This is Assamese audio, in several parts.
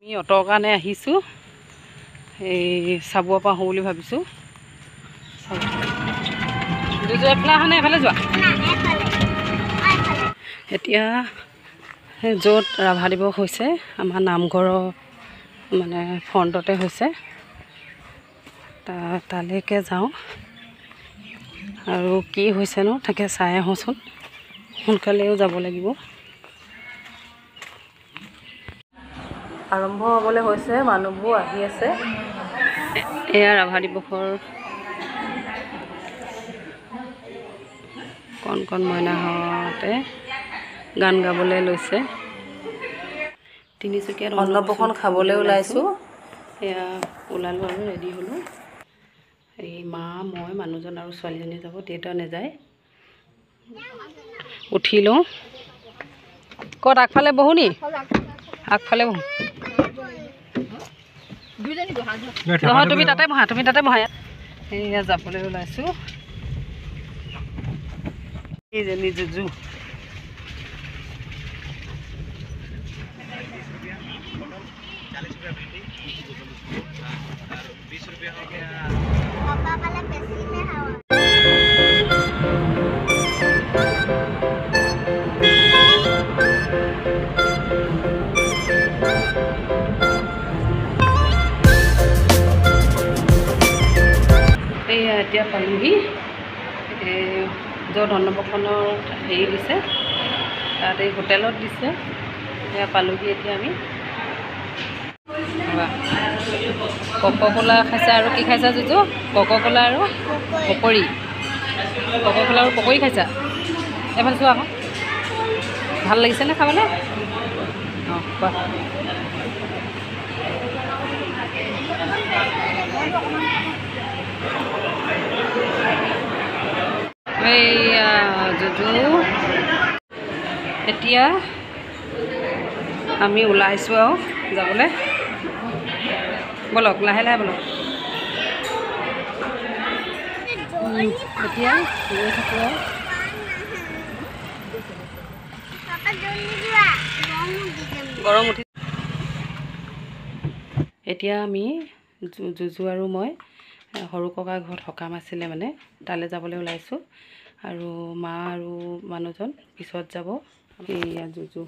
আমি অটৰ কাৰণে আহিছোঁ, এই চাব পাৰোঁ বুলি ভাবিছোঁ। দুযোৰ এফালে অহা নাই, এফালে যোৱা। এতিয়া য'ত ৰাভা দিৱস হৈছে আমাৰ নামঘৰৰ মানে ফ্ৰণ্টতে হৈছে, তালৈকে যাওঁ আৰু কি হৈছেনো তাকে চাই আহোঁচোন। সোনকালেও যাব লাগিব। আৰম্ভ হ'বলৈ হৈছে, মানুহবোৰ আহি আছে। এয়া ৰাভা দিৱসৰ কণ কণ মইনাহঁতে গান গাবলৈ লৈছে। তিনিচুকীয়াত অন্নপ্ৰসন্ন খাবলৈ ওলাইছোঁ। এয়া ওলালোঁ আৰু ৰেডি হ'লোঁ। এই মা, মই, মানুহজন আৰু ছোৱালীজনী যাব, দেউতা নাযায়। উঠি লওঁ। ক'ত আগফালে বহো নি? আগফালে বহো। নহয়, তুমি তাতে বহা, তুমি তাতে বহা। এয়া যাবলৈ ওলাইছোঁ। এইজনী জুজু। এইয়া এতিয়া পালোহি, য'ত অন্নপ্ৰসন্নৰ হেৰি দিছে, তাত এই হোটেলত দিছে। এয়া পালোহি এতিয়া আমি। ক'লা খাইছা আৰু কি খাইছা জুজু? ক'লা আৰু পকৰী। ক'লা আৰু পকৰী খাইছা? এইফালে চোৱা আকৌ। ভাল লাগিছেনে খাবলৈ? অঁ, কোৱা। এইয়া জুজু। এতিয়া আমি ওলাইছোঁ আৰু যাবলৈ। বলক, লাহে লাহে বলক। এতিয়া গৈ থাকোঁ আৰু। গৰম উঠি এতিয়া আমি জুজু আৰু মই সৰু ককাৰ ঘৰত সকাম আছিলে মানে, তালৈ যাবলৈ ওলাইছোঁ। আৰু মা আৰু মানুহজন পিছত যাব। এইয়া জুজু।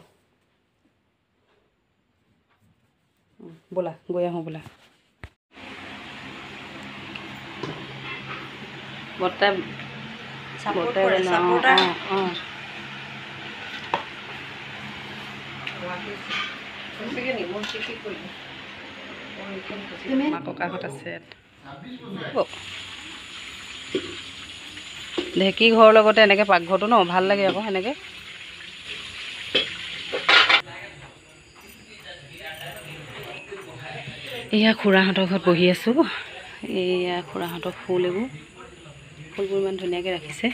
ব'লা, গৈ আহোঁ ব'লা। বৰ্তাই মা ককাহঁত আছে। ঢেঁকী ঘৰৰ লগতে এনেকৈ পাকঘৰটো ন ভাল লাগে আকৌ সেনেকৈ। এয়া খুৰাহঁতৰ ঘৰত বহি আছোঁ। এয়া খুৰাহঁতৰ ফুলবোৰ ইমান ধুনীয়াকৈ ৰাখিছে।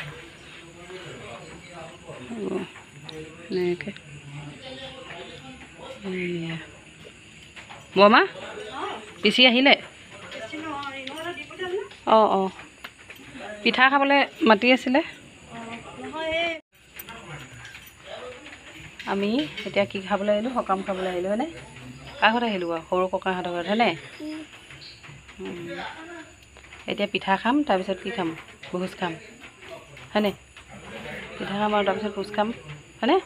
এনেকৈ বৰমা পিচি আহিলে? অঁ অঁ, পিঠা খাবলৈ মাতি আছিলে। আমি এতিয়া কি খাবলৈ আহিলোঁ? সকাম খাবলৈ আহিলোঁ হয়নে? কাৰ ঘৰত আহিলোঁ বাৰু? সৰু ককাহঁতৰ ঘৰত হয়নে? এতিয়া পিঠা খাম, তাৰপিছত কি খাম? ভোজ খাম হয়নে? পিঠা খাম আৰু তাৰপিছত ভোজ খাম হয়নে?